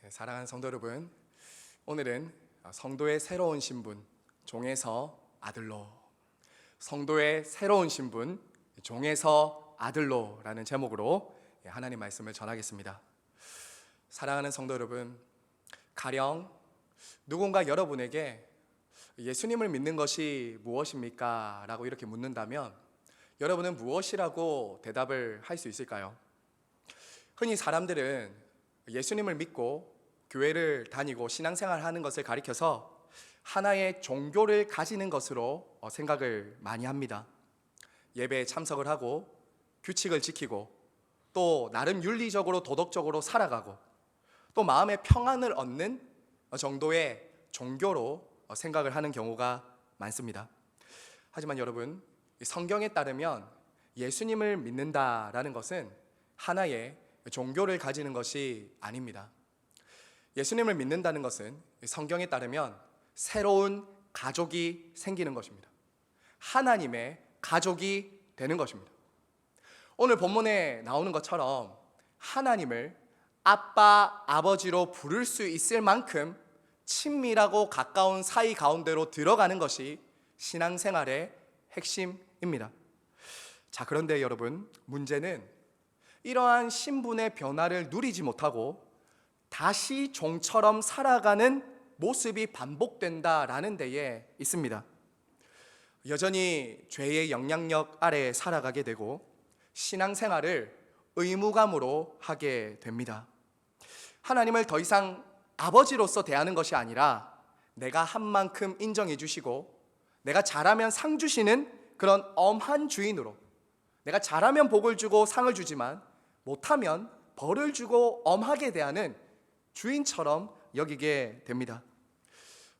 사랑하는 성도 여러분, 오늘은 성도의 새로운 신분, 종에서 아들로, 성도의 새로운 신분, 종에서 아들로 라는 제목으로 하나님 말씀을 전하겠습니다. 사랑하는 성도 여러분, 가령 누군가 여러분에게 예수님을 믿는 것이 무엇입니까? 라고 이렇게 묻는다면 여러분은 무엇이라고 대답을 할 수 있을까요? 흔히 사람들은 예수님을 믿고 교회를 다니고 신앙생활을 하는 것을 가리켜서 하나의 종교를 가지는 것으로 생각을 많이 합니다. 예배에 참석을 하고 규칙을 지키고 또 나름 윤리적으로 도덕적으로 살아가고 또 마음의 평안을 얻는 정도의 종교로 생각을 하는 경우가 많습니다. 하지만 여러분, 성경에 따르면 예수님을 믿는다라는 것은 하나의 종교를 가지는 것이 아닙니다. 예수님을 믿는다는 것은 성경에 따르면 새로운 가족이 생기는 것입니다. 하나님의 가족이 되는 것입니다. 오늘 본문에 나오는 것처럼 하나님을 아빠, 아버지로 부를 수 있을 만큼 친밀하고 가까운 사이 가운데로 들어가는 것이 신앙생활의 핵심입니다. 자, 그런데 여러분, 문제는 이러한 신분의 변화를 누리지 못하고 다시 종처럼 살아가는 모습이 반복된다라는 데에 있습니다. 여전히 죄의 영향력 아래 살아가게 되고 신앙생활을 의무감으로 하게 됩니다. 하나님을 더 이상 아버지로서 대하는 것이 아니라 내가 한 만큼 인정해 주시고 내가 잘하면 상 주시는 그런 엄한 주인으로, 내가 잘하면 복을 주고 상을 주지만 못하면 벌을 주고 엄하게 대하는 주인처럼 여기게 됩니다.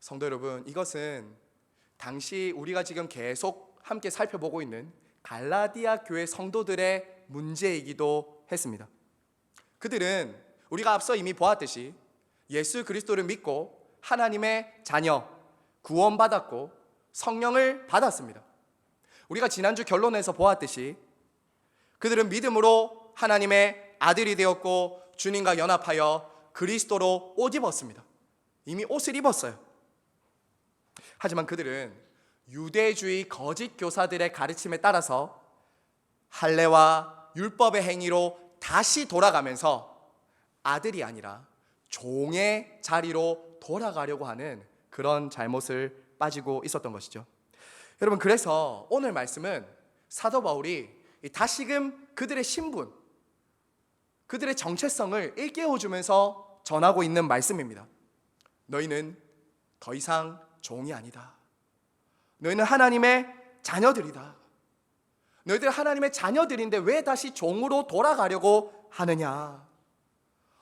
성도 여러분, 이것은 당시 우리가 지금 계속 함께 살펴보고 있는 갈라디아 교회 성도들의 문제이기도 했습니다. 그들은 우리가 앞서 이미 보았듯이 예수 그리스도를 믿고 하나님의 자녀, 구원받았고 성령을 받았습니다. 우리가 지난주 결론에서 보았듯이 그들은 믿음으로 하나님의 아들이 되었고 주님과 연합하여 그리스도로 옷 입었습니다. 이미 옷을 입었어요. 하지만 그들은 유대주의 거짓 교사들의 가르침에 따라서 할례와 율법의 행위로 다시 돌아가면서 아들이 아니라 종의 자리로 돌아가려고 하는 그런 잘못을 빠지고 있었던 것이죠. 여러분, 그래서 오늘 말씀은 사도 바울이 다시금 그들의 신분, 그들의 정체성을 일깨워주면서 전하고 있는 말씀입니다. 너희는 더 이상 종이 아니다. 너희는 하나님의 자녀들이다. 너희들 하나님의 자녀들인데 왜 다시 종으로 돌아가려고 하느냐?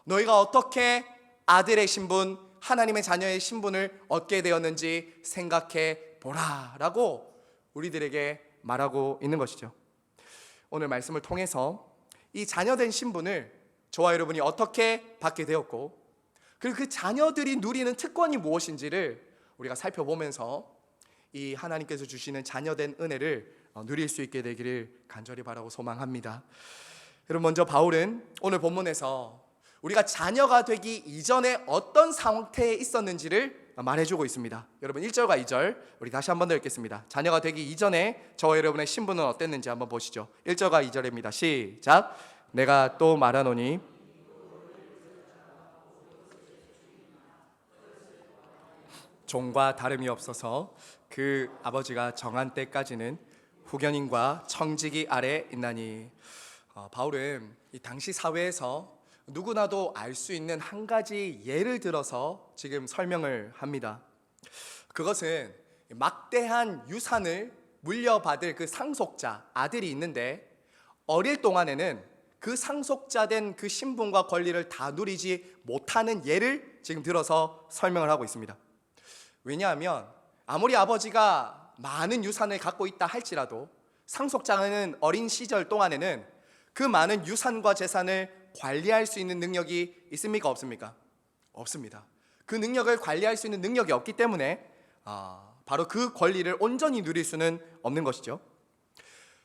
너희가 어떻게 아들의 신분, 하나님의 자녀의 신분을 얻게 되었는지 생각해 보라 라고 우리들에게 말하고 있는 것이죠. 오늘 말씀을 통해서 이 자녀된 신분을 저와 여러분이 어떻게 받게 되었고 그리고 그 자녀들이 누리는 특권이 무엇인지를 우리가 살펴보면서 이 하나님께서 주시는 자녀된 은혜를 누릴 수 있게 되기를 간절히 바라고 소망합니다. 여러분, 먼저 바울은 오늘 본문에서 우리가 자녀가 되기 이전에 어떤 상태에 있었는지를 말해주고 있습니다. 여러분, 1절과 2절 우리 다시 한번 더 읽겠습니다. 자녀가 되기 이전에 저와 여러분의 신분은 어땠는지 한번 보시죠. 1절과 2절입니다. 시작. 내가 또 말하노니 종과 다름이 없어서 그 아버지가 정한 때까지는 후견인과 청지기 아래 있나니. 바울은 이 당시 사회에서 누구나도 알 수 있는 한 가지 예를 들어서 지금 설명을 합니다. 그것은 막대한 유산을 물려받을 그 상속자, 아들이 있는데 어릴 동안에는 그 상속자된 그 신분과 권리를 다 누리지 못하는 예를 지금 들어서 설명을 하고 있습니다. 왜냐하면 아무리 아버지가 많은 유산을 갖고 있다 할지라도 상속자는 어린 시절 동안에는 그 많은 유산과 재산을 관리할 수 있는 능력이 있습니까? 없습니까? 없습니다. 그 능력을 관리할 수 있는 능력이 없기 때문에 바로 그 권리를 온전히 누릴 수는 없는 것이죠.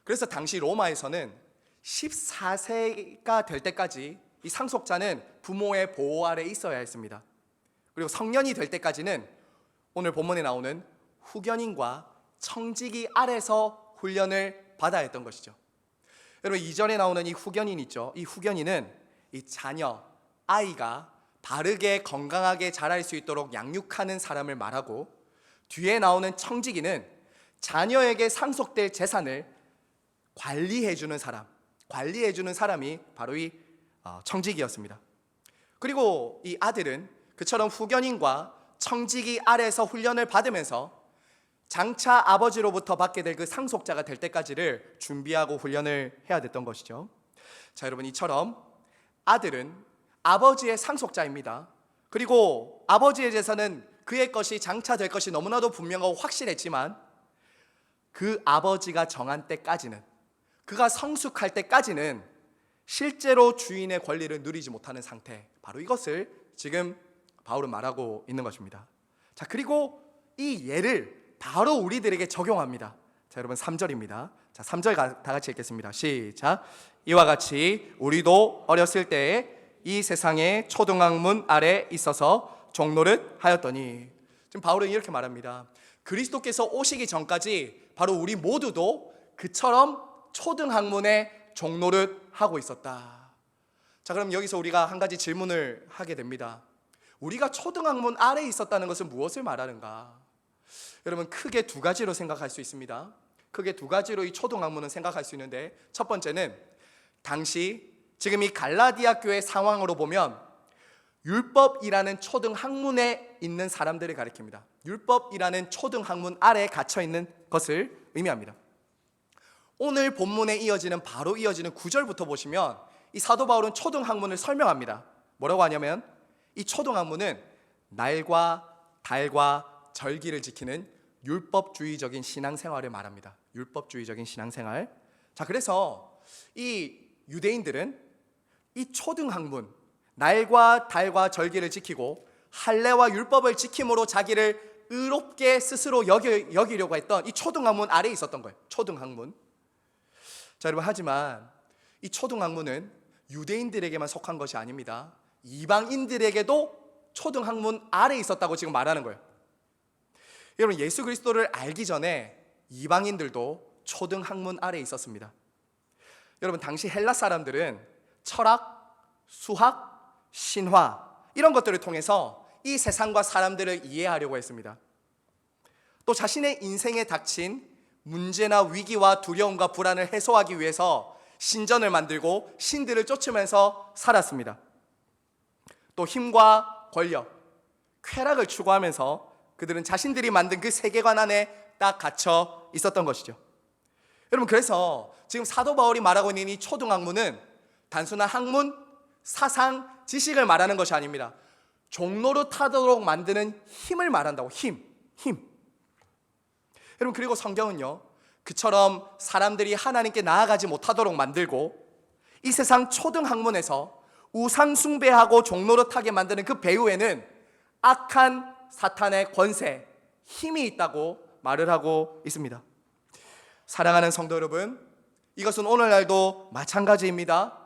그래서 당시 로마에서는 14세가 될 때까지 이 상속자는 부모의 보호 아래 있어야 했습니다. 그리고 성년이 될 때까지는 오늘 본문에 나오는 후견인과 청지기 아래서 훈련을 받아야 했던 것이죠. 여러분, 이전에 나오는 이 후견인 있죠. 이 후견인은 이 자녀, 아이가 바르게 건강하게 자랄 수 있도록 양육하는 사람을 말하고, 뒤에 나오는 청지기는 자녀에게 상속될 재산을 관리해주는 사람이 바로 이 청지기였습니다. 그리고 이 아들은 그처럼 후견인과 청지기 아래서 훈련을 받으면서 장차 아버지로부터 받게 될 그 상속자가 될 때까지를 준비하고 훈련을 해야 됐던 것이죠. 자, 여러분, 이처럼 아들은 아버지의 상속자입니다. 그리고 아버지의 재산은 그의 것이 장차 될 것이 너무나도 분명하고 확실했지만, 그 아버지가 정한 때까지는, 그가 성숙할 때까지는 실제로 주인의 권리를 누리지 못하는 상태, 바로 이것을 지금 바울은 말하고 있는 것입니다. 자, 그리고 이 예를 바로 우리들에게 적용합니다. 자, 여러분, 3절입니다. 자, 3절 다 같이 읽겠습니다. 시작. 이와 같이 우리도 어렸을 때에 이 세상의 초등학문 아래 있어서 종노릇 하였더니, 지금 바울은 이렇게 말합니다. 그리스도께서 오시기 전까지 바로 우리 모두도 그처럼 초등학문에 종노릇 하고 있었다. 자, 그럼 여기서 우리가 한 가지 질문을 하게 됩니다. 우리가 초등학문 아래에 있었다는 것은 무엇을 말하는가? 여러분, 크게 두 가지로 생각할 수 있습니다. 크게 두 가지로 이 초등학문은 생각할 수 있는데, 첫 번째는 당시 지금 이 갈라디아 교회 상황으로 보면 율법이라는 초등학문에 있는 사람들을 가리킵니다. 율법이라는 초등학문 아래에 갇혀 있는 것을 의미합니다. 오늘 본문에 바로 이어지는 9절부터 보시면 이 사도 바울은 초등학문을 설명합니다. 뭐라고 하냐면, 이 초등학문은 날과 달과 절기를 지키는 율법주의적인 신앙생활을 말합니다. 율법주의적인 신앙생활. 자, 그래서 이 유대인들은 이 초등학문, 날과 달과 절기를 지키고 할례와 율법을 지킴으로 자기를 의롭게 스스로 여기려고 했던 이 초등학문 아래에 있었던 거예요. 초등학문. 자, 여러분, 하지만 이 초등학문은 유대인들에게만 속한 것이 아닙니다. 이방인들에게도 초등학문 아래에 있었다고 지금 말하는 거예요. 여러분, 예수 그리스도를 알기 전에 이방인들도 초등학문 아래에 있었습니다. 여러분, 당시 헬라 사람들은 철학, 수학, 신화 이런 것들을 통해서 이 세상과 사람들을 이해하려고 했습니다. 또 자신의 인생에 닥친 문제나 위기와 두려움과 불안을 해소하기 위해서 신전을 만들고 신들을 쫓으면서 살았습니다. 또 힘과 권력, 쾌락을 추구하면서 그들은 자신들이 만든 그 세계관 안에 딱 갇혀 있었던 것이죠. 여러분, 그래서 지금 사도 바울이 말하고 있는 이 초등학문은 단순한 학문, 사상, 지식을 말하는 것이 아닙니다. 종노릇하도록 만드는 힘을 말한다고. 힘. 여러분, 그리고 성경은요, 그처럼 사람들이 하나님께 나아가지 못하도록 만들고 이 세상 초등학문에서 우상 숭배하고 종노릇하게 만드는 그 배후에는 악한 사탄의 권세, 힘이 있다고 말을 하고 있습니다. 사랑하는 성도 여러분, 이것은 오늘날도 마찬가지입니다.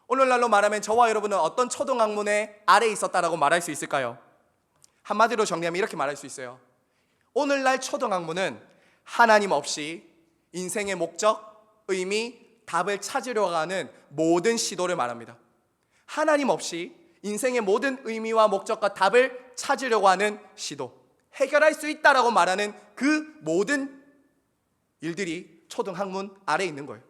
오늘날로 말하면 저와 여러분은 어떤 초등학문의 아래에 있었다라고 말할 수 있을까요? 한마디로 정리하면 이렇게 말할 수 있어요. 오늘날 초등학문은 하나님 없이 인생의 목적, 의미, 답을 찾으려고 하는 모든 시도를 말합니다. 하나님 없이 인생의 모든 의미와 목적과 답을 찾으려고 하는 시도, 해결할 수 있다라고 말하는 그 모든 일들이 초등학문 아래에 있는 거예요.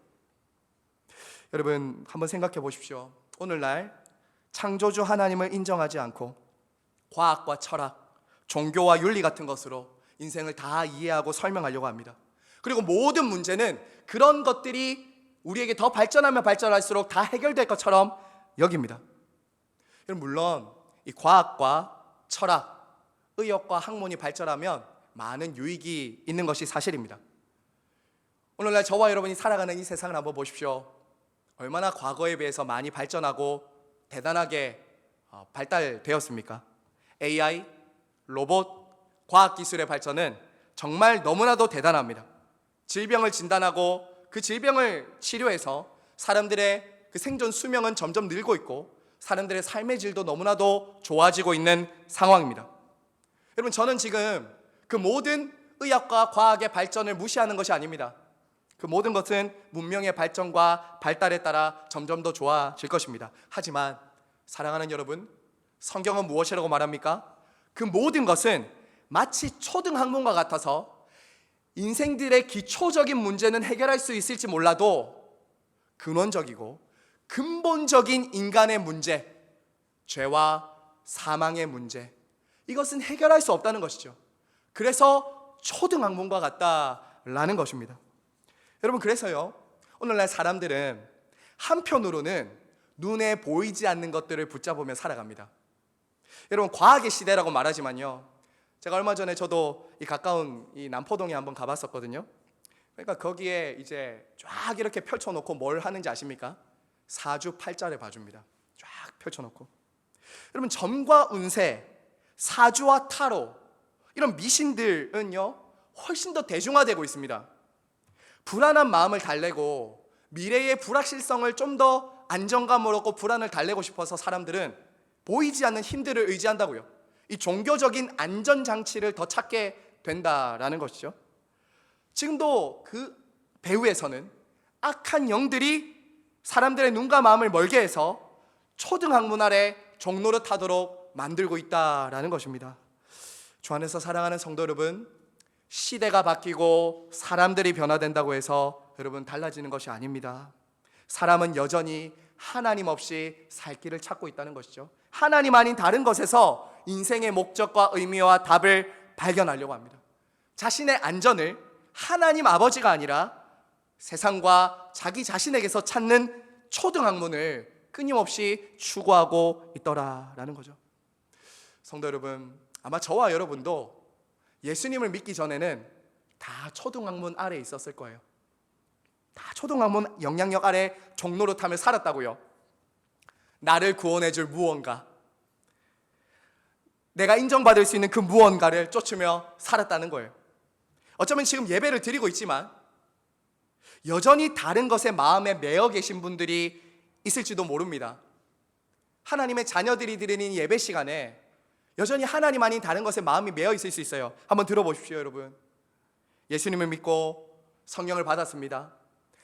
여러분, 한번 생각해 보십시오. 오늘날 창조주 하나님을 인정하지 않고 과학과 철학, 종교와 윤리 같은 것으로 인생을 다 이해하고 설명하려고 합니다. 그리고 모든 문제는 그런 것들이 우리에게 더 발전하면 발전할수록 다 해결될 것처럼 여깁니다. 물론 이 과학과 철학, 의학과 학문이 발전하면 많은 유익이 있는 것이 사실입니다. 오늘날 저와 여러분이 살아가는 이 세상을 한번 보십시오. 얼마나 과거에 비해서 많이 발전하고 대단하게 발달되었습니까? AI, 로봇, 과학기술의 발전은 정말 너무나도 대단합니다. 질병을 진단하고 그 질병을 치료해서 사람들의 그 생존 수명은 점점 늘고 있고, 사람들의 삶의 질도 너무나도 좋아지고 있는 상황입니다. 여러분, 저는 지금 그 모든 의학과 과학의 발전을 무시하는 것이 아닙니다. 그 모든 것은 문명의 발전과 발달에 따라 점점 더 좋아질 것입니다. 하지만 사랑하는 여러분, 성경은 무엇이라고 말합니까? 그 모든 것은 마치 초등학문과 같아서 인생들의 기초적인 문제는 해결할 수 있을지 몰라도 근원적이고 근본적인 인간의 문제, 죄와 사망의 문제, 이것은 해결할 수 없다는 것이죠. 그래서 초등학문과 같다라는 것입니다. 여러분, 그래서요, 오늘날 사람들은 한편으로는 눈에 보이지 않는 것들을 붙잡으며 살아갑니다. 여러분, 과학의 시대라고 말하지만요, 제가 얼마 전에 저도 이 가까운 이 남포동에 한번 가봤었거든요. 그러니까 거기에 이제 쫙 이렇게 펼쳐놓고 뭘 하는지 아십니까? 사주팔자를 봐줍니다. 쫙 펼쳐놓고. 여러분, 점과 운세, 사주와 타로, 이런 미신들은요 훨씬 더 대중화되고 있습니다. 불안한 마음을 달래고 미래의 불확실성을 좀 더 안정감을 얻고 불안을 달래고 싶어서 사람들은 보이지 않는 힘들을 의지한다고요. 이 종교적인 안전장치를 더 찾게 된다라는 것이죠. 지금도 그 배후에서는 악한 영들이 사람들의 눈과 마음을 멀게 해서 초등학문 아래 종로를 타도록 만들고 있다라는 것입니다. 주 안에서 사랑하는 성도 여러분, 시대가 바뀌고 사람들이 변화된다고 해서 여러분 달라지는 것이 아닙니다. 사람은 여전히 하나님 없이 살 길을 찾고 있다는 것이죠. 하나님 아닌 다른 것에서 인생의 목적과 의미와 답을 발견하려고 합니다. 자신의 안전을 하나님 아버지가 아니라 세상과 자기 자신에게서 찾는 초등학문을 끊임없이 추구하고 있더라라는 거죠. 성도 여러분, 아마 저와 여러분도 예수님을 믿기 전에는 다 초등학문 아래에 있었을 거예요. 다 초등학문 영향력 아래 종로를 타며 살았다고요. 나를 구원해줄 무언가, 내가 인정받을 수 있는 그 무언가를 쫓으며 살았다는 거예요. 어쩌면 지금 예배를 드리고 있지만 여전히 다른 것에 마음에 매여 계신 분들이 있을지도 모릅니다. 하나님의 자녀들이 드리는 예배 시간에 여전히 하나님 아닌 다른 것에 마음이 매여 있을 수 있어요. 한번 들어보십시오, 여러분. 예수님을 믿고 성령을 받았습니다.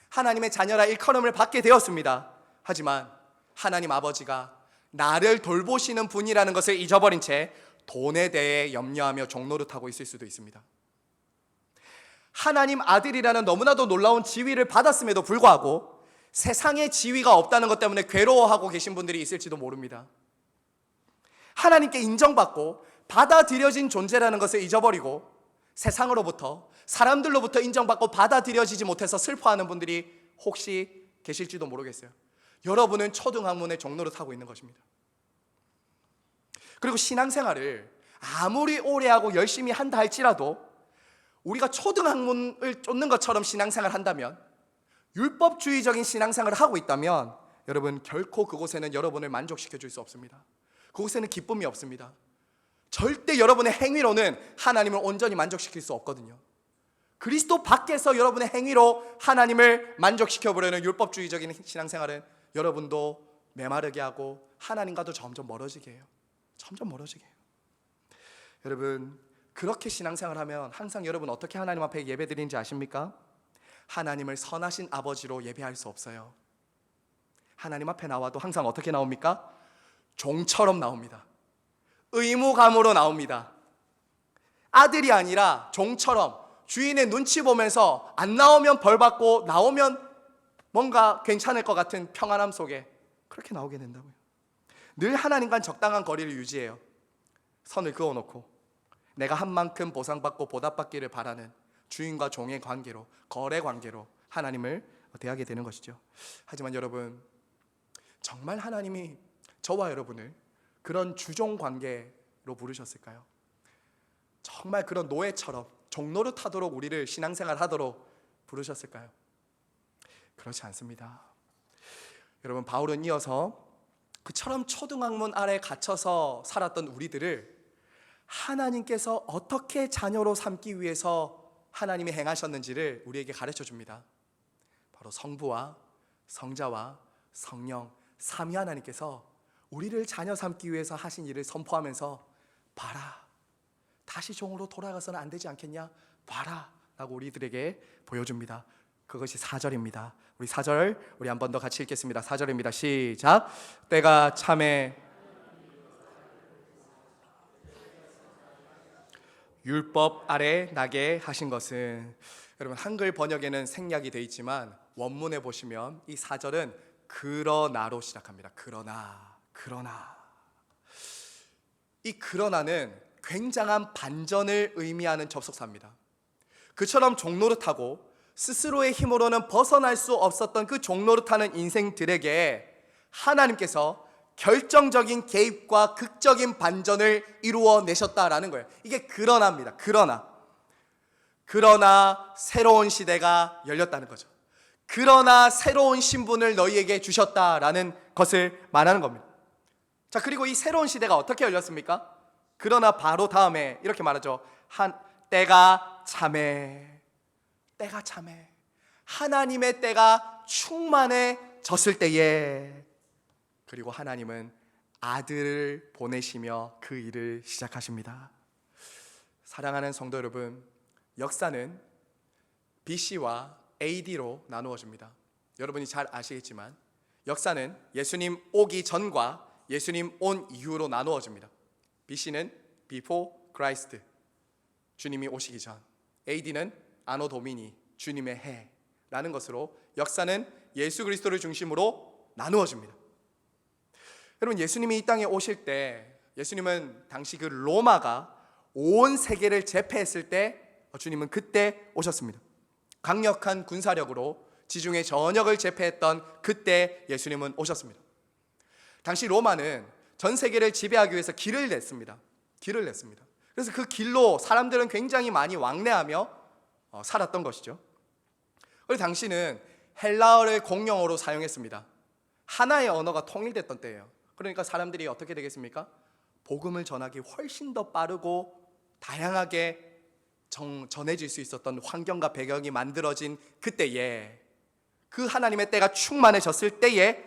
하나님의 자녀라 일컬음을 받게 되었습니다. 하지만 하나님 아버지가 나를 돌보시는 분이라는 것을 잊어버린 채 돈에 대해 염려하며 종로를 타고 있을 수도 있습니다. 하나님 아들이라는 너무나도 놀라운 지위를 받았음에도 불구하고 세상에 지위가 없다는 것 때문에 괴로워하고 계신 분들이 있을지도 모릅니다. 하나님께 인정받고 받아들여진 존재라는 것을 잊어버리고 세상으로부터, 사람들로부터 인정받고 받아들여지지 못해서 슬퍼하는 분들이 혹시 계실지도 모르겠어요. 여러분은 초등학문의 종로를 타고 있는 것입니다. 그리고 신앙생활을 아무리 오래 하고 열심히 한다 할지라도 우리가 초등학문을 쫓는 것처럼 신앙생활을 한다면, 율법주의적인 신앙생활을 하고 있다면 여러분, 결코 그곳에는 여러분을 만족시켜 줄 수 없습니다. 그곳에는 기쁨이 없습니다. 절대 여러분의 행위로는 하나님을 온전히 만족시킬 수 없거든요. 그리스도 밖에서 여러분의 행위로 하나님을 만족시켜 보려는 율법주의적인 신앙생활은 여러분도 메마르게 하고 하나님과도 점점 멀어지게 해요. 점점 멀어지게 해요. 여러분, 그렇게 신앙생활하면 항상 여러분 어떻게 하나님 앞에 예배드리는지 아십니까? 하나님을 선하신 아버지로 예배할 수 없어요. 하나님 앞에 나와도 항상 어떻게 나옵니까? 종처럼 나옵니다. 의무감으로 나옵니다. 아들이 아니라 종처럼 주인의 눈치 보면서 안 나오면 벌 받고 나오면 뭔가 괜찮을 것 같은 평안함 속에 그렇게 나오게 된다고요. 늘 하나님과 적당한 거리를 유지해요. 선을 그어놓고 내가 한 만큼 보상받고 보답받기를 바라는 주인과 종의 관계로, 거래 관계로 하나님을 대하게 되는 것이죠. 하지만 여러분, 정말 하나님이 저와 여러분을 그런 주종 관계로 부르셨을까요? 정말 그런 노예처럼 종로를 타도록 우리를 신앙생활 하도록 부르셨을까요? 그렇지 않습니다. 여러분, 바울은 이어서 그처럼 초등학문 아래 갇혀서 살았던 우리들을 하나님께서 어떻게 자녀로 삼기 위해서 하나님이 행하셨는지를 우리에게 가르쳐 줍니다. 바로 성부와 성자와 성령 삼위 하나님께서 우리를 자녀 삼기 위해서 하신 일을 선포하면서 봐라, 다시 종으로 돌아가서는 안 되지 않겠냐? 봐라 라고 우리들에게 보여줍니다. 그것이 4절입니다. 우리 4절 우리 한 번 더 같이 읽겠습니다. 4절입니다. 시작. 때가 참에 율법 아래 나게 하신 것은, 여러분 한글 번역에는 생략이 되어 있지만 원문에 보시면 이 4절은 그러나로 시작합니다. 그러나. 이 그러나는 굉장한 반전을 의미하는 접속사입니다. 그처럼 종노릇하고 스스로의 힘으로는 벗어날 수 없었던 그 종노릇하는 인생들에게 하나님께서 결정적인 개입과 극적인 반전을 이루어내셨다라는 거예요. 이게 그러나입니다. 그러나 새로운 시대가 열렸다는 거죠. 그러나 새로운 신분을 너희에게 주셨다라는 것을 말하는 겁니다. 자, 그리고 이 새로운 시대가 어떻게 열렸습니까? 그러나 바로 다음에 이렇게 말하죠. 때가 참에. 하나님의 때가 충만해졌을 때에, 그리고 하나님은 아들을 보내시며 그 일을 시작하십니다. 사랑하는 성도 여러분, 역사는 BC와 AD로 나누어집니다. 여러분이 잘 아시겠지만 역사는 예수님 오기 전과 예수님 온 이후로 나누어집니다. BC는 Before Christ, 주님이 오시기 전. AD는 아노 도미니, 주님의 해라는 것으로 역사는 예수 그리스도를 중심으로 나누어집니다. 여러분, 예수님이 이 땅에 오실 때, 예수님은 당시 그 로마가 온 세계를 제패했을 때 주님은 그때 오셨습니다. 강력한 군사력으로 지중해 전역을 제패했던 그때 예수님은 오셨습니다. 당시 로마는 전 세계를 지배하기 위해서 길을 냈습니다. 그래서 그 길로 사람들은 굉장히 많이 왕래하며 살았던 것이죠. 그리고 당시는 헬라어를 공용어로 사용했습니다. 하나의 언어가 통일됐던 때예요. 그러니까 사람들이 어떻게 되겠습니까? 복음을 전하기 훨씬 더 빠르고 다양하게 전해질 수 있었던 환경과 배경이 만들어진 그때에, 그 하나님의 때가 충만해졌을 때에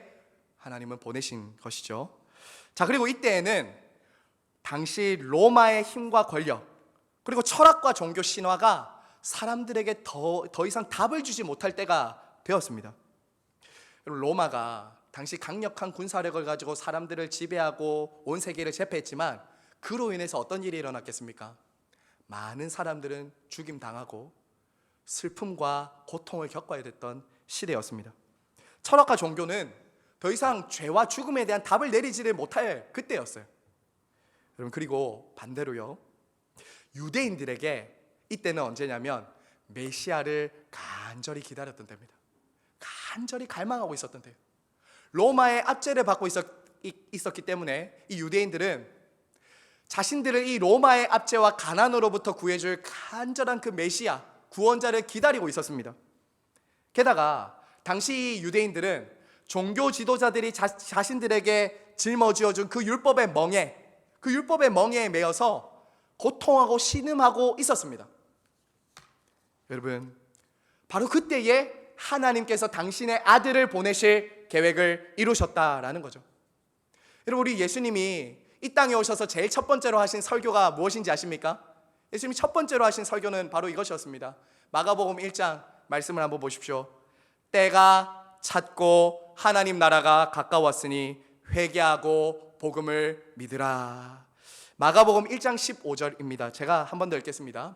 하나님은 보내신 것이죠. 자, 그리고 이때에는 당시 로마의 힘과 권력, 그리고 철학과 종교 신화가 사람들에게 더 이상 답을 주지 못할 때가 되었습니다. 로마가 당시 강력한 군사력을 가지고 사람들을 지배하고 온 세계를 제패했지만 그로 인해서 어떤 일이 일어났겠습니까? 많은 사람들은 죽임당하고 슬픔과 고통을 겪어야 됐던 시대였습니다. 철학과 종교는 더 이상 죄와 죽음에 대한 답을 내리지를 못할 그때였어요. 여러분, 그리고 반대로요, 유대인들에게 이때는 언제냐면 메시아를 간절히 기다렸던 때입니다. 간절히 갈망하고 있었던 때예요. 로마의 압제를 받고 있었기 때문에 이 유대인들은 자신들을 이 로마의 압제와 가난으로부터 구해줄 간절한 그 메시아, 구원자를 기다리고 있었습니다. 게다가 당시 유대인들은 종교 지도자들이 자신들에게 짊어지어준 그 율법의 멍에에 매여서 고통하고 신음하고 있었습니다. 여러분, 바로 그때에 하나님께서 당신의 아들을 보내실 계획을 이루셨다라는 거죠. 여러분, 우리 예수님이 이 땅에 오셔서 제일 첫 번째로 하신 설교가 무엇인지 아십니까? 예수님이 첫 번째로 하신 설교는 바로 이것이었습니다. 마가복음 1장 말씀을 한번 보십시오. 때가 찼고 하나님 나라가 가까웠으니 회개하고 복음을 믿으라. 마가복음 1장 15절입니다. 제가 한 번 더 읽겠습니다.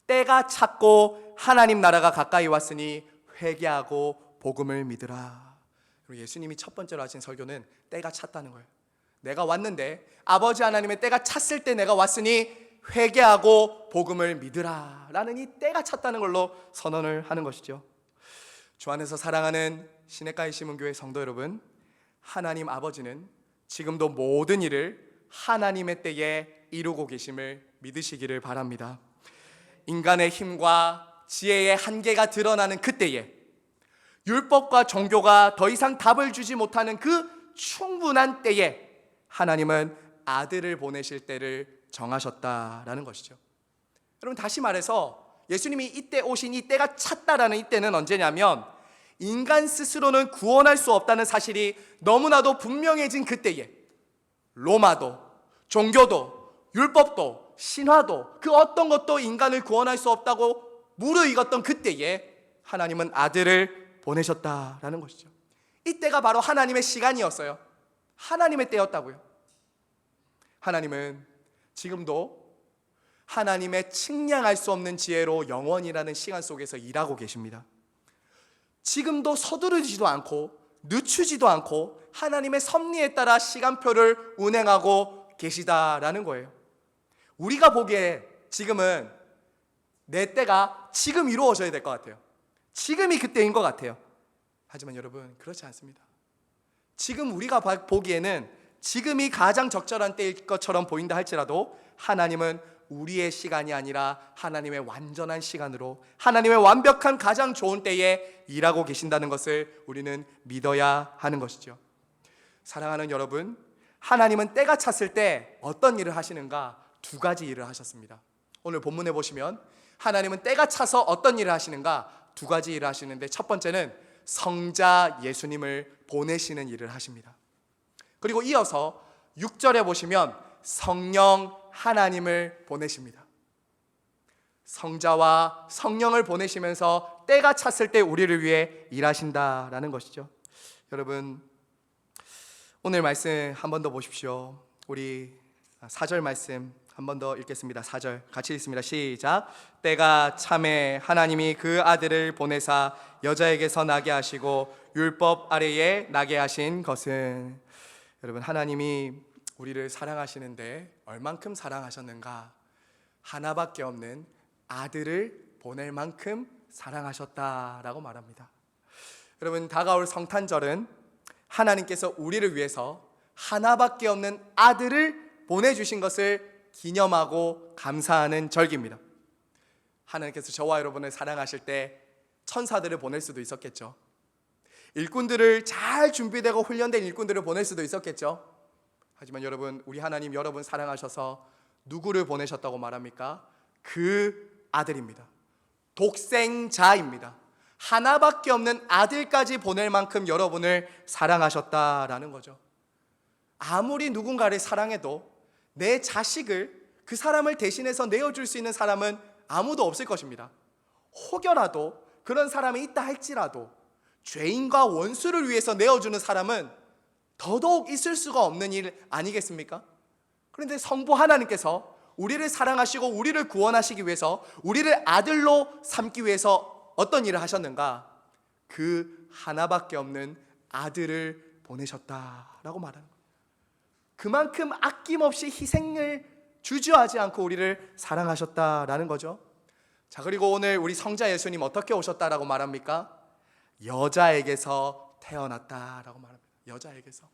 때가 찼고 하나님 나라가 가까이 왔으니 회개하고 복음을 믿으라. 그리고 예수님이 첫 번째로 하신 설교는 때가 찼다는 거예요. 내가 왔는데, 아버지 하나님의 때가 찼을 때 내가 왔으니 회개하고 복음을 믿으라 라는 이 때가 찼다는 걸로 선언을 하는 것이죠. 주 안에서 사랑하는 시냇가의 시문교회 성도 여러분, 하나님 아버지는 지금도 모든 일을 하나님의 때에 이루고 계심을 믿으시기를 바랍니다. 인간의 힘과 지혜의 한계가 드러나는 그때에, 율법과 종교가 더 이상 답을 주지 못하는 그 충분한 때에 하나님은 아들을 보내실 때를 정하셨다라는 것이죠. 여러분, 다시 말해서 예수님이 이때 오신 이 때가 찼다라는 이때는 언제냐면 인간 스스로는 구원할 수 없다는 사실이 너무나도 분명해진 그때에 로마도, 종교도, 율법도, 신화도 그 어떤 것도 인간을 구원할 수 없다고 무르익었던 그때에 하나님은 아들을 보내셨다라는 것이죠. 이때가 바로 하나님의 시간이었어요. 하나님의 때였다고요. 하나님은 지금도 하나님의 측량할 수 없는 지혜로 영원이라는 시간 속에서 일하고 계십니다. 지금도 서두르지도 않고 늦추지도 않고 하나님의 섭리에 따라 시간표를 운행하고 계시다라는 거예요. 우리가 보기에 지금은 내 때가 지금 이루어져야 될 것 같아요. 지금이 그때인 것 같아요. 하지만 여러분, 그렇지 않습니다. 지금 우리가 보기에는 지금이 가장 적절한 때일 것처럼 보인다 할지라도 하나님은 우리의 시간이 아니라 하나님의 완전한 시간으로 하나님의 완벽한 가장 좋은 때에 일하고 계신다는 것을 우리는 믿어야 하는 것이죠. 사랑하는 여러분, 하나님은 때가 찼을 때 어떤 일을 하시는가? 두 가지 일을 하셨습니다. 오늘 본문에 보시면 하나님은 때가 차서 어떤 일을 하시는가? 두 가지 일을 하시는데, 첫 번째는 성자 예수님을 보내시는 일을 하십니다. 그리고 이어서 6절에 보시면 성령 하나님을 보내십니다. 성자와 성령을 보내시면서 때가 찼을 때 우리를 위해 일하신다라는 것이죠. 여러분, 오늘 말씀 한 번 더 보십시오. 우리 4절 말씀 한 번 더 읽겠습니다. 4절 같이 읽습니다. 시작. 때가 참에 하나님이 그 아들을 보내사 여자에게서 나게 하시고 율법 아래에 나게 하신 것은, 여러분, 하나님이 우리를 사랑하시는데 얼만큼 사랑하셨는가? 하나밖에 없는 아들을 보낼 만큼 사랑하셨다라고 말합니다. 여러분, 다가올 성탄절은 하나님께서 우리를 위해서 하나밖에 없는 아들을 보내주신 것을 기념하고 감사하는 절기입니다. 하나님께서 저와 여러분을 사랑하실 때 천사들을 보낼 수도 있었겠죠. 일꾼들을 잘 준비되고 훈련된 일꾼들을 보낼 수도 있었겠죠. 하지만 여러분, 우리 하나님 여러분 사랑하셔서 누구를 보내셨다고 말합니까? 그 아들입니다. 독생자입니다. 하나밖에 없는 아들까지 보낼 만큼 여러분을 사랑하셨다라는 거죠. 아무리 누군가를 사랑해도 내 자식을, 그 사람을 대신해서 내어줄 수 있는 사람은 아무도 없을 것입니다. 혹여라도 그런 사람이 있다 할지라도 죄인과 원수를 위해서 내어주는 사람은 더더욱 있을 수가 없는 일 아니겠습니까? 그런데 성부 하나님께서 우리를 사랑하시고 우리를 구원하시기 위해서, 우리를 아들로 삼기 위해서 어떤 일을 하셨는가? 그 하나밖에 없는 아들을 보내셨다라고 말하는 거예요. 그만큼 아낌없이 희생을 주저하지 않고 우리를 사랑하셨다라는 거죠. 자, 그리고 오늘 우리 성자 예수님 어떻게 오셨다라고 말합니까? 여자에게서 태어났다라고 말합니다. 여자에게서.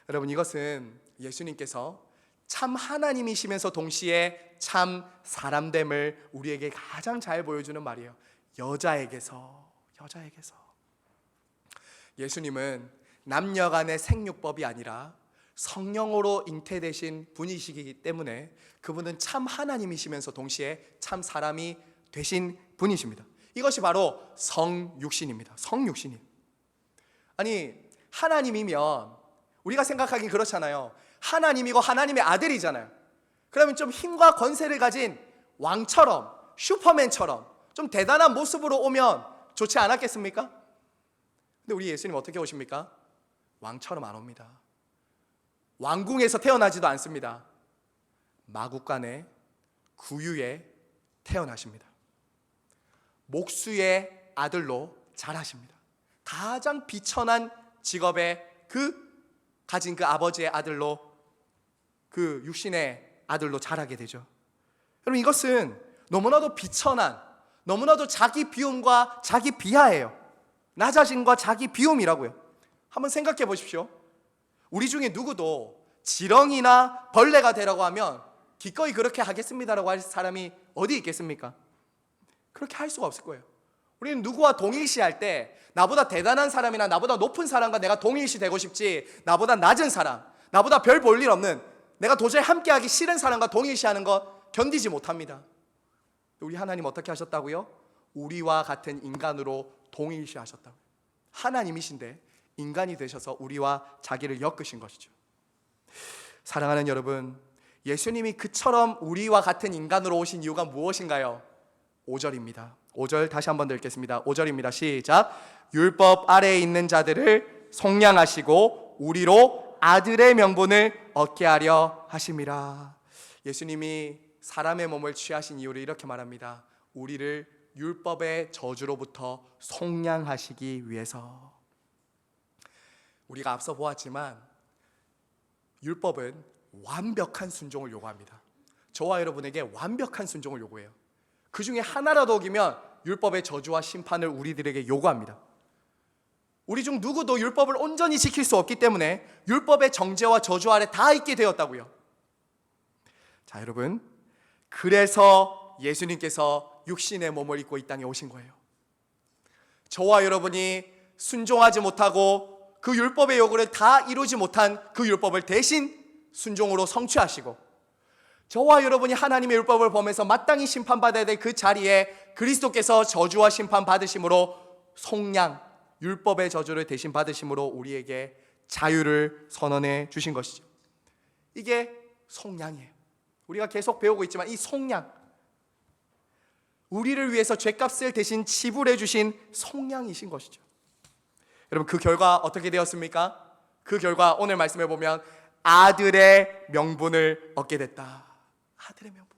여러분, 이것은 예수님께서 참 하나님이시면서 동시에 참 사람됨을 우리에게 가장 잘 보여주는 말이에요. 여자에게서. 예수님은 남녀 간의 생육법이 아니라 성령으로 잉태되신 분이시기 때문에 그분은 참 하나님이시면서 동시에 참 사람이 되신 분이십니다. 이것이 바로 성육신입니다. 성육신이. 아니, 하나님이면 우리가 생각하긴 그렇잖아요. 하나님이고 하나님의 아들이잖아요. 그러면 좀 힘과 권세를 가진 왕처럼, 슈퍼맨처럼 좀 대단한 모습으로 오면 좋지 않았겠습니까? 근데 우리 예수님 어떻게 오십니까? 왕처럼 안 옵니다. 왕궁에서 태어나지도 않습니다. 마구간의 구유에 태어나십니다. 목수의 아들로 자라십니다. 가장 비천한 직업에 가진 그 아버지의 아들로, 그 육신의 아들로 자라게 되죠. 여러분, 이것은 너무나도 비천한, 너무나도 자기 비움과 자기 비하예요. 나 자신과 자기 비움이라고요. 한번 생각해 보십시오. 우리 중에 누구도 지렁이나 벌레가 되라고 하면 기꺼이 그렇게 하겠습니다라고 할 사람이 어디 있겠습니까? 그렇게 할 수가 없을 거예요. 우리는 누구와 동일시할 때 나보다 대단한 사람이나 나보다 높은 사람과 내가 동일시 되고 싶지, 나보다 낮은 사람, 나보다 별 볼 일 없는, 내가 도저히 함께하기 싫은 사람과 동일시하는 것 견디지 못합니다. 우리 하나님 어떻게 하셨다고요? 우리와 같은 인간으로 동일시하셨다고요. 하나님이신데 인간이 되셔서 우리와 자기를 엮으신 것이죠. 사랑하는 여러분, 예수님이 그처럼 우리와 같은 인간으로 오신 이유가 무엇인가요? 5절입니다. 5절 다시 한번 읽겠습니다. 5절입니다. 시작. 율법 아래에 있는 자들을 속량하시고 우리로 아들의 명분을 얻게 하려 하심이라. 예수님이 사람의 몸을 취하신 이유를 이렇게 말합니다. 우리를 율법의 저주로부터 속량하시기 위해서. 우리가 앞서 보았지만 율법은 완벽한 순종을 요구합니다. 저와 여러분에게 완벽한 순종을 요구해요. 그 중에 하나라도 어기면 율법의 저주와 심판을 우리들에게 요구합니다. 우리 중 누구도 율법을 온전히 지킬 수 없기 때문에 율법의 정죄와 저주 아래 다 있게 되었다고요. 자, 여러분, 그래서 예수님께서 육신의 몸을 입고 이 땅에 오신 거예요. 저와 여러분이 순종하지 못하고 그 율법의 요구를 다 이루지 못한 그 율법을 대신 순종으로 성취하시고, 저와 여러분이 하나님의 율법을 범해서 마땅히 심판받아야 될 그 자리에 그리스도께서 저주와 심판 받으심으로 속량, 율법의 저주를 대신 받으심으로 우리에게 자유를 선언해 주신 것이죠. 이게 속량이에요. 우리가 계속 배우고 있지만 이 속량, 우리를 위해서 죗값을 대신 지불해 주신 속량이신 것이죠. 여러분, 그 결과 어떻게 되었습니까? 그 결과 오늘 말씀해 보면 아들의 명분을 얻게 됐다. 아들의 명분.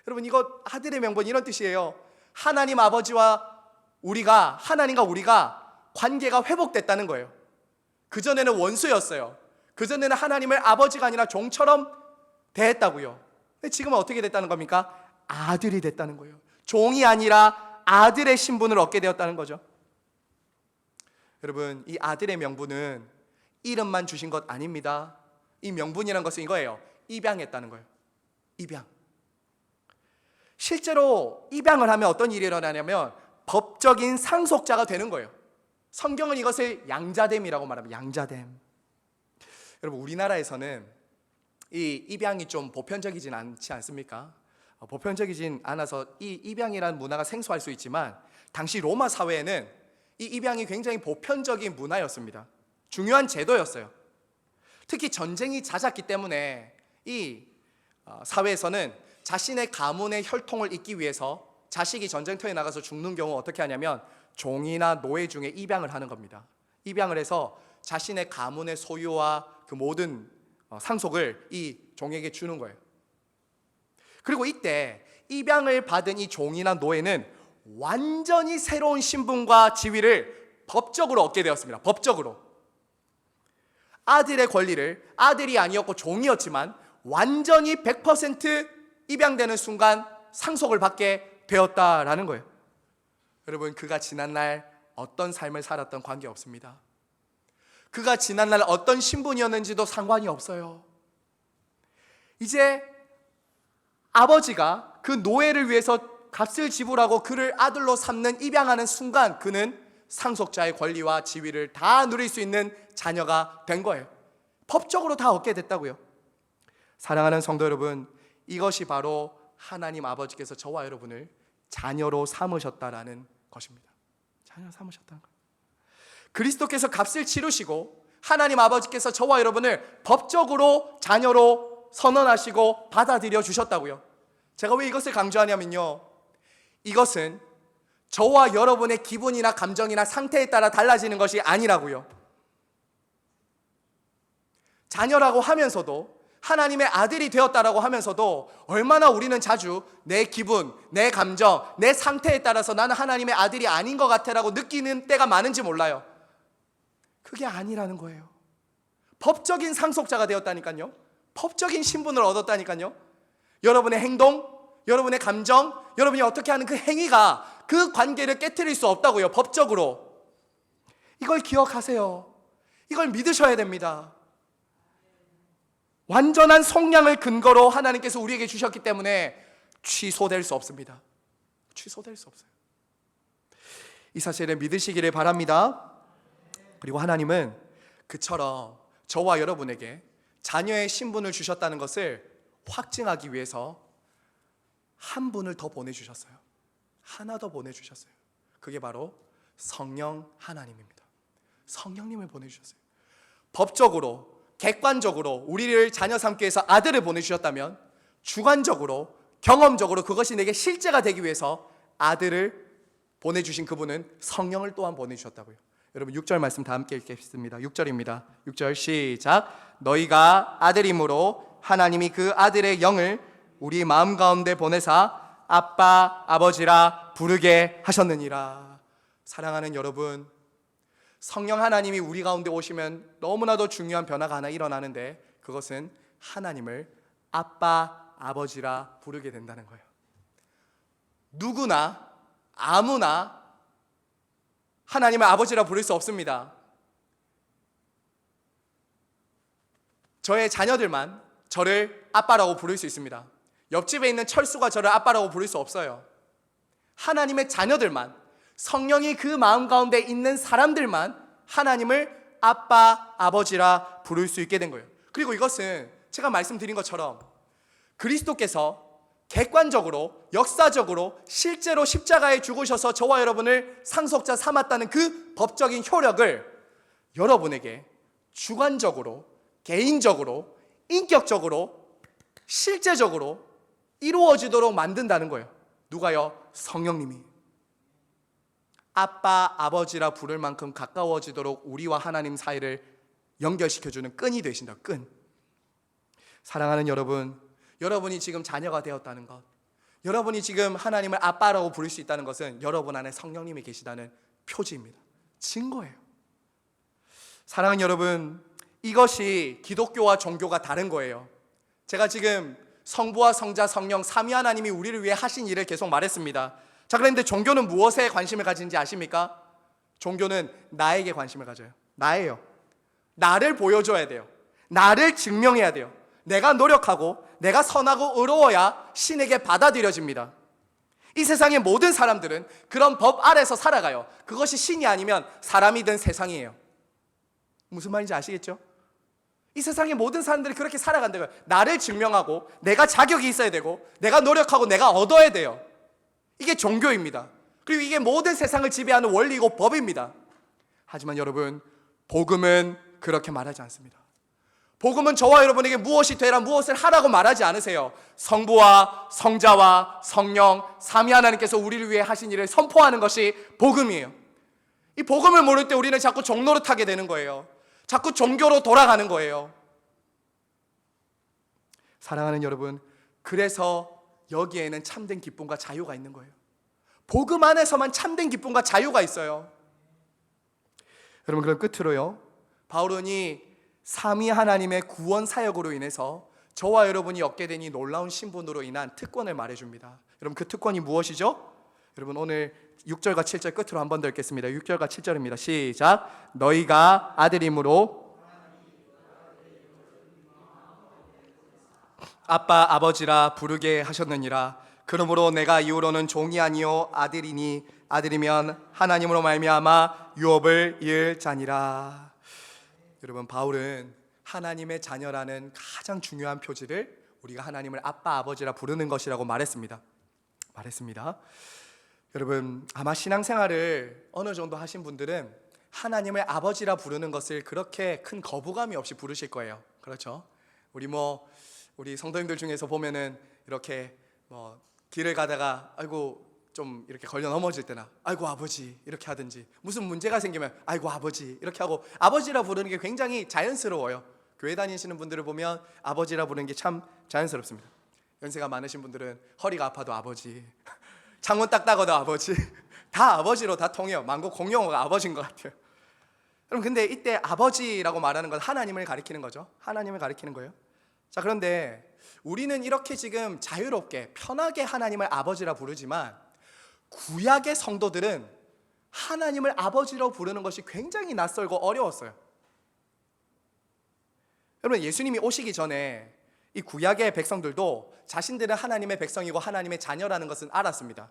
여러분, 이거 아들의 명분 이런 뜻이에요. 하나님 아버지와 우리가, 하나님과 우리가 관계가 회복됐다는 거예요. 그전에는 원수였어요. 그전에는 하나님을 아버지가 아니라 종처럼 대했다고요. 근데 지금은 어떻게 됐다는 겁니까? 아들이 됐다는 거예요. 종이 아니라 아들의 신분을 얻게 되었다는 거죠. 여러분, 이 아들의 명분은 이름만 주신 것 아닙니다. 이 명분이란 것은 이거예요. 입양했다는 거예요. 입양. 실제로 입양을 하면 어떤 일이 일어나냐면 법적인 상속자가 되는 거예요. 성경은 이것을 양자됨이라고 말합니다. 양자됨. 여러분, 우리나라에서는 이 입양이 좀 보편적이진 않지 않습니까? 보편적이진 않아서 이 입양이라는 문화가 생소할 수 있지만 당시 로마 사회에는 이 입양이 굉장히 보편적인 문화였습니다. 중요한 제도였어요. 특히 전쟁이 잦았기 때문에 이 사회에서는 자신의 가문의 혈통을 잇기 위해서 자식이 전쟁터에 나가서 죽는 경우 어떻게 하냐면 종이나 노예 중에 입양을 하는 겁니다. 입양을 해서 자신의 가문의 소유와 그 모든 상속을 이 종에게 주는 거예요. 그리고 이때 입양을 받은 이 종이나 노예는 완전히 새로운 신분과 지위를 법적으로 얻게 되었습니다. 법적으로. 아들의 권리를, 아들이 아니었고 종이었지만 완전히 100% 입양되는 순간 상속을 받게 되었다라는 거예요. 여러분, 그가 지난날 어떤 삶을 살았던 관계없습니다. 그가 지난날 어떤 신분이었는지도 상관이 없어요. 이제 아버지가 그 노예를 위해서 값을 지불하고 그를 아들로 삼는, 입양하는 순간 그는 상속자의 권리와 지위를 다 누릴 수 있는 자녀가 된 거예요. 법적으로 다 얻게 됐다고요. 사랑하는 성도 여러분, 이것이 바로 하나님 아버지께서 저와 여러분을 자녀로 삼으셨다라는 것입니다. 자녀로 삼으셨다는 거예요. 그리스도께서 값을 치르시고 하나님 아버지께서 저와 여러분을 법적으로 자녀로 선언하시고 받아들여 주셨다고요. 제가 왜 이것을 강조하냐면요, 이것은 저와 여러분의 기분이나 감정이나 상태에 따라 달라지는 것이 아니라고요. 자녀라고 하면서도, 하나님의 아들이 되었다라고 하면서도 얼마나 우리는 자주 내 기분, 내 감정, 내 상태에 따라서 나는 하나님의 아들이 아닌 것 같아라고 느끼는 때가 많은지 몰라요. 그게 아니라는 거예요. 법적인 상속자가 되었다니까요. 법적인 신분을 얻었다니까요. 여러분의 행동, 여러분의 감정, 여러분이 어떻게 하는 그 행위가 그 관계를 깨트릴 수 없다고요. 법적으로. 이걸 기억하세요. 이걸 믿으셔야 됩니다. 완전한 속량을 근거로 하나님께서 우리에게 주셨기 때문에 취소될 수 없습니다. 취소될 수 없어요. 이 사실을 믿으시기를 바랍니다. 그리고 하나님은 그처럼 저와 여러분에게 자녀의 신분을 주셨다는 것을 확증하기 위해서 한 분을 더 보내주셨어요. 하나 더 보내주셨어요. 그게 바로 성령 하나님입니다. 성령님을 보내주셨어요. 법적으로, 객관적으로 우리를 자녀 삼기 위해서 아들을 보내주셨다면 주관적으로, 경험적으로 그것이 내게 실제가 되기 위해서 아들을 보내주신 그분은 성령을 또한 보내주셨다고요. 여러분 6절 말씀 다 함께 읽겠습니다. 6절입니다. 6절 시작. 너희가 아들이므로 하나님이 그 아들의 영을 우리 마음 가운데 보내사 아빠 아버지라 부르게 하셨느니라. 사랑하는 여러분, 성령 하나님이 우리 가운데 오시면 너무나도 중요한 변화가 하나 일어나는데 그것은 하나님을 아빠 아버지라 부르게 된다는 거예요. 누구나 아무나 하나님을 아버지라 부를 수 없습니다. 저의 자녀들만 저를 아빠라고 부를 수 있습니다. 옆집에 있는 철수가 저를 아빠라고 부를 수 없어요. 하나님의 자녀들만, 성령이 그 마음 가운데 있는 사람들만 하나님을 아빠, 아버지라 부를 수 있게 된 거예요. 그리고 이것은 제가 말씀드린 것처럼 그리스도께서 객관적으로, 역사적으로, 실제로 십자가에 죽으셔서 저와 여러분을 상속자 삼았다는 그 법적인 효력을 여러분에게 주관적으로, 개인적으로, 인격적으로, 실제적으로 이루어지도록 만든다는 거예요. 누가요? 성령님이. 아빠, 아버지라 부를 만큼 가까워지도록 우리와 하나님 사이를 연결시켜주는 끈이 되신다. 끈. 사랑하는 여러분, 여러분이 지금 자녀가 되었다는 것, 여러분이 지금 하나님을 아빠라고 부를 수 있다는 것은 여러분 안에 성령님이 계시다는 표지입니다. 증거예요. 사랑하는 여러분, 이것이 기독교와 종교가 다른 거예요. 제가 지금 성부와 성자, 성령, 삼위 하나님이 우리를 위해 하신 일을 계속 말했습니다. 자, 그런데 종교는 무엇에 관심을 가지는지 아십니까? 종교는 나에게 관심을 가져요. 나예요. 나를 보여줘야 돼요. 나를 증명해야 돼요. 내가 노력하고 내가 선하고 의로워야 신에게 받아들여집니다. 이 세상의 모든 사람들은 그런 법 아래서 살아가요. 그것이 신이 아니면 사람이든 세상이에요. 무슨 말인지 아시겠죠? 이 세상의 모든 사람들이 그렇게 살아간다고요. 나를 증명하고 내가 자격이 있어야 되고 내가 노력하고 내가 얻어야 돼요. 이게 종교입니다. 그리고 이게 모든 세상을 지배하는 원리이고 법입니다. 하지만 여러분, 복음은 그렇게 말하지 않습니다. 복음은 저와 여러분에게 무엇이 되라, 무엇을 하라고 말하지 않으세요. 성부와 성자와 성령 삼위 하나님께서 우리를 위해 하신 일을 선포하는 것이 복음이에요. 이 복음을 모를 때 우리는 자꾸 종노릇하게 되는 거예요. 자꾸 종교로 돌아가는 거예요. 사랑하는 여러분, 그래서 여기에는 참된 기쁨과 자유가 있는 거예요. 복음 안에서만 참된 기쁨과 자유가 있어요. 여러분, 그럼 끝으로요, 바울은 이 삼위 하나님의 구원 사역으로 인해서 저와 여러분이 얻게 된 이 놀라운 신분으로 인한 특권을 말해줍니다. 여러분, 그 특권이 무엇이죠? 여러분, 오늘 6절과 7절 끝으로 한 번 더 읽겠습니다. 6절과 7절입니다. 시작. 너희가 아들이므로 아빠 아버지라 부르게 하셨느니라. 그러므로 내가 이후로는 종이 아니요 아들이니 아들이면 하나님으로 말미암아 유업을 이을 자니라. 여러분, 바울은 하나님의 자녀라는 가장 중요한 표지를 우리가 하나님을 아빠 아버지라 부르는 것이라고 말했습니다. 여러분, 아마 신앙생활을 어느 정도 하신 분들은 하나님을 아버지라 부르는 것을 그렇게 큰 거부감이 없이 부르실 거예요. 그렇죠? 우리 성도님들 중에서 보면은 이렇게 길을 가다가 아이고 좀 이렇게 걸려 넘어질 때나 아이고 아버지 이렇게 하든지, 무슨 문제가 생기면 아이고 아버지 이렇게 하고 아버지라 부르는 게 굉장히 자연스러워요. 교회 다니시는 분들을 보면 아버지라 부르는 게 참 자연스럽습니다. 연세가 많으신 분들은 허리가 아파도 아버지, 창문 딱 닦아도 아버지, 다 아버지로 다 통해요. 만국 공용어가 아버지인 것 같아요. 그럼 근데 이때 아버지라고 말하는 건 하나님을 가리키는 거죠. 하나님을 가리키는 거예요. 자, 그런데 우리는 이렇게 지금 자유롭게 편하게 하나님을 아버지라 부르지만 구약의 성도들은 하나님을 아버지로 부르는 것이 굉장히 낯설고 어려웠어요. 여러분, 예수님이 오시기 전에 이 구약의 백성들도 자신들은 하나님의 백성이고 하나님의 자녀라는 것은 알았습니다.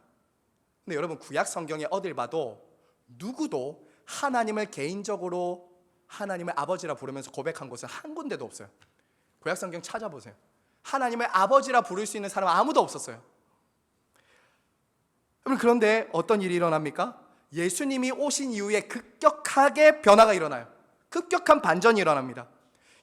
근데 여러분, 구약 성경에 어딜 봐도 누구도 하나님을 개인적으로 하나님을 아버지라 부르면서 고백한 곳은 한 군데도 없어요. 구약 성경 찾아보세요. 하나님을 아버지라 부를 수 있는 사람은 아무도 없었어요. 여러분, 그런데 어떤 일이 일어납니까? 예수님이 오신 이후에 급격하게 변화가 일어나요. 급격한 반전이 일어납니다.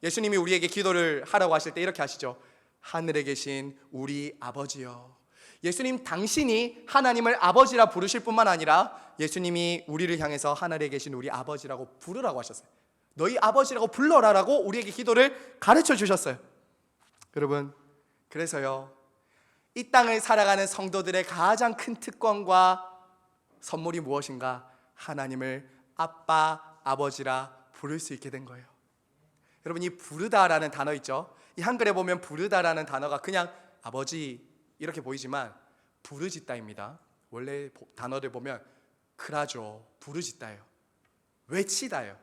예수님이 우리에게 기도를 하라고 하실 때 이렇게 하시죠. 하늘에 계신 우리 아버지여. 예수님 당신이 하나님을 아버지라 부르실 뿐만 아니라 예수님이 우리를 향해서 하늘에 계신 우리 아버지라고 부르라고 하셨어요. 너희 아버지라고 불러라라고 우리에게 기도를 가르쳐 주셨어요. 여러분, 그래서요, 이 땅을 살아가는 성도들의 가장 큰 특권과 선물이 무엇인가? 하나님을 아빠, 아버지라 부를 수 있게 된 거예요. 여러분, 이 부르다라는 단어 있죠? 이 한글에 보면 부르다라는 단어가 그냥 아버지 이렇게 보이지만 부르짖다입니다. 원래 단어를 보면 크라죠, 부르짖다예요. 외치다예요.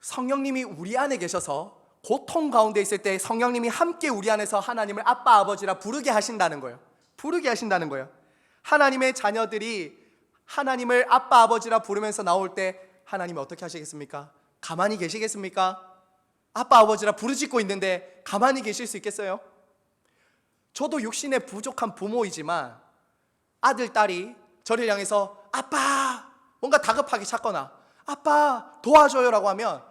성령님이 우리 안에 계셔서 고통 가운데 있을 때 성령님이 함께 우리 안에서 하나님을 아빠, 아버지라 부르게 하신다는 거예요. 부르게 하신다는 거예요. 하나님의 자녀들이 하나님을 아빠, 아버지라 부르면서 나올 때 하나님이 어떻게 하시겠습니까? 가만히 계시겠습니까? 아빠, 아버지라 부르짖고 있는데 가만히 계실 수 있겠어요? 저도 육신에 부족한 부모이지만 아들, 딸이 저를 향해서 아빠, 뭔가 다급하게 찾거나 아빠 도와줘요라고 하면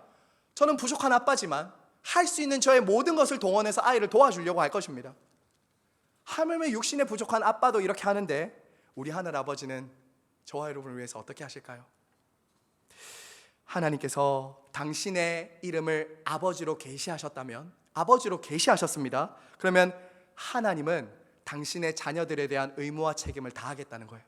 저는 부족한 아빠지만 할 수 있는 저의 모든 것을 동원해서 아이를 도와주려고 할 것입니다. 하물며 육신에 부족한 아빠도 이렇게 하는데 우리 하늘 아버지는 저와 여러분을 위해서 어떻게 하실까요? 하나님께서 당신의 이름을 아버지로 계시하셨다면, 아버지로 계시하셨습니다. 그러면 하나님은 당신의 자녀들에 대한 의무와 책임을 다하겠다는 거예요.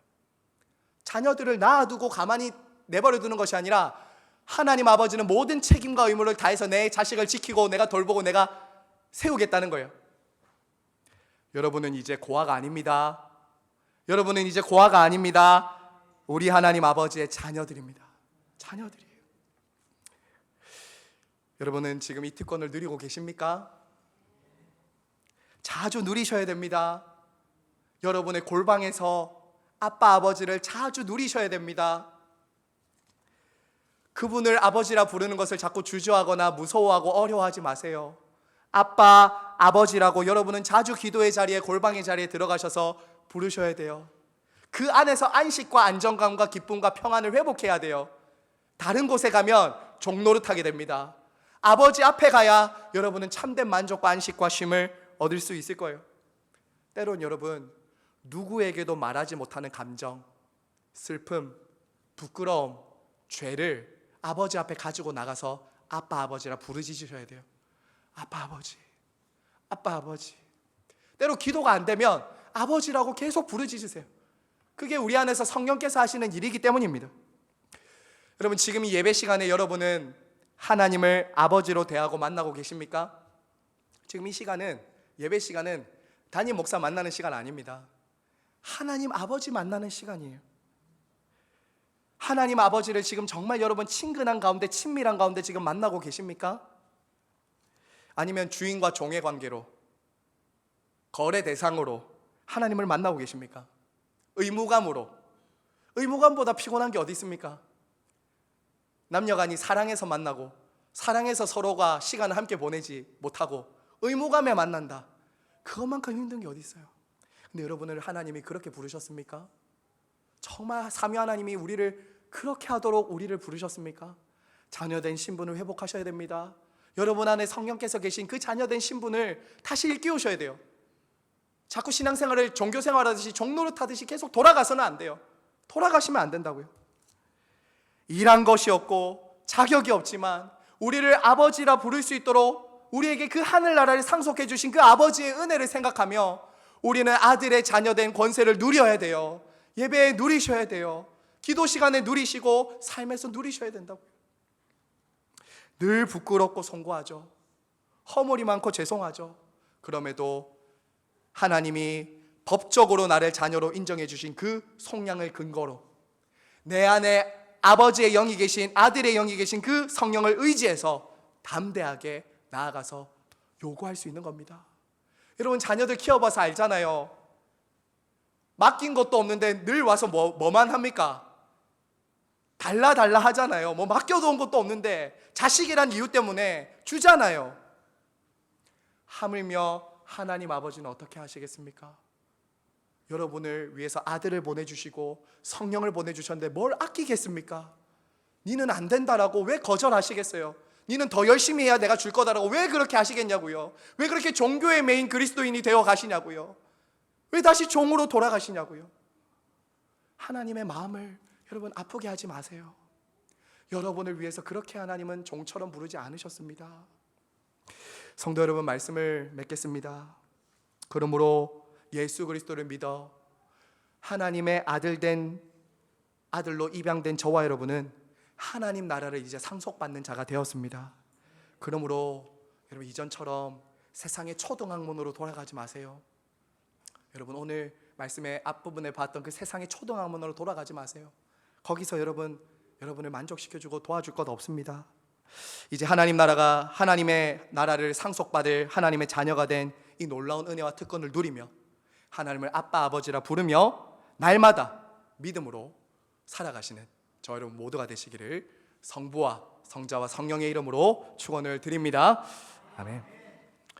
자녀들을 놔두고 가만히 내버려 두는 것이 아니라 하나님 아버지는 모든 책임과 의무를 다해서 내 자식을 지키고 내가 돌보고 내가 세우겠다는 거예요. 여러분은 이제 고아가 아닙니다. 여러분은 이제 고아가 아닙니다. 우리 하나님 아버지의 자녀들입니다. 자녀들이에요. 여러분은 지금 이 특권을 누리고 계십니까? 자주 누리셔야 됩니다. 여러분의 골방에서 아빠, 아버지를 자주 누리셔야 됩니다. 그분을 아버지라 부르는 것을 자꾸 주저하거나 무서워하고 어려워하지 마세요. 아빠, 아버지라고 여러분은 자주 기도의 자리에, 골방의 자리에 들어가셔서 부르셔야 돼요. 그 안에서 안식과 안정감과 기쁨과 평안을 회복해야 돼요. 다른 곳에 가면 종노릇하게 됩니다. 아버지 앞에 가야 여러분은 참된 만족과 안식과 쉼을 얻을 수 있을 거예요. 때론 여러분, 누구에게도 말하지 못하는 감정, 슬픔, 부끄러움, 죄를 아버지 앞에 가지고 나가서 아빠, 아버지라 부르짖으셔야 돼요. 아빠, 아버지, 아빠, 아버지. 때로 기도가 안 되면 아버지라고 계속 부르짖으세요. 그게 우리 안에서 성령께서 하시는 일이기 때문입니다. 여러분, 지금 이 예배 시간에 여러분은 하나님을 아버지로 대하고 만나고 계십니까? 지금 이 시간은, 예배 시간은 담임 목사 만나는 시간 아닙니다. 하나님 아버지 만나는 시간이에요. 하나님 아버지를 지금 정말 여러분 친근한 가운데, 친밀한 가운데 지금 만나고 계십니까? 아니면 주인과 종의 관계로, 거래 대상으로 하나님을 만나고 계십니까? 의무감으로. 의무감보다 피곤한 게 어디 있습니까? 남녀간이 사랑해서 만나고 사랑해서 서로가 시간을 함께 보내지 못하고 의무감에 만난다. 그것만큼 힘든 게 어디 있어요? 근데 여러분을 하나님이 그렇게 부르셨습니까? 정말 삼위 하나님이 우리를 그렇게 하도록 우리를 부르셨습니까? 자녀된 신분을 회복하셔야 됩니다. 여러분 안에 성령께서 계신 그 자녀된 신분을 다시 일깨우셔야 돼요. 자꾸 신앙생활을 종교생활하듯이 종노릇하듯이 계속 돌아가서는 안 돼요. 돌아가시면 안 된다고요. 일한 것이 없고 자격이 없지만 우리를 아버지라 부를 수 있도록 우리에게 그 하늘나라를 상속해 주신 그 아버지의 은혜를 생각하며 우리는 아들의 자녀된 권세를 누려야 돼요. 예배에 누리셔야 돼요. 기도 시간에 누리시고 삶에서 누리셔야 된다고요. 늘 부끄럽고 송구하죠. 허물이 많고 죄송하죠. 그럼에도 하나님이 법적으로 나를 자녀로 인정해 주신 그 속량을 근거로 내 안에 아버지의 영이 계신, 아들의 영이 계신 그 성령을 의지해서 담대하게 나아가서 요구할 수 있는 겁니다. 여러분, 자녀들 키워봐서 알잖아요. 맡긴 것도 없는데 늘 와서 뭐만 합니까? 달라 하잖아요. 뭐 맡겨놓은 것도 없는데 자식이란 이유 때문에 주잖아요. 하물며 하나님 아버지는 어떻게 하시겠습니까? 여러분을 위해서 아들을 보내주시고 성령을 보내주셨는데 뭘 아끼겠습니까? 니는 안 된다라고 왜 거절하시겠어요? 니는 더 열심히 해야 내가 줄 거다라고 왜 그렇게 하시겠냐고요? 왜 그렇게 종교의 메인 그리스도인이 되어 가시냐고요? 왜 다시 종으로 돌아가시냐고요? 하나님의 마음을 여러분 아프게 하지 마세요. 여러분을 위해서 그렇게 하나님은 종처럼 부르지 않으셨습니다. 성도 여러분, 말씀을 맺겠습니다. 그러므로 예수 그리스도를 믿어 하나님의 아들로 입양된 저와 여러분은 하나님 나라를 이제 상속받는 자가 되었습니다. 그러므로 여러분, 이전처럼 세상의 초등학문으로 돌아가지 마세요. 여러분, 오늘 말씀의 앞부분에 봤던 그 세상의 초등학문으로 돌아가지 마세요. 거기서 여러분을 만족시켜주고 도와줄 것 없습니다. 이제 하나님의 나라를 상속받을 하나님의 자녀가 된 이 놀라운 은혜와 특권을 누리며 하나님을 아빠 아버지라 부르며 날마다 믿음으로 살아가시는 저 여러분 모두가 되시기를 성부와 성자와 성령의 이름으로 축원을 드립니다. 아멘.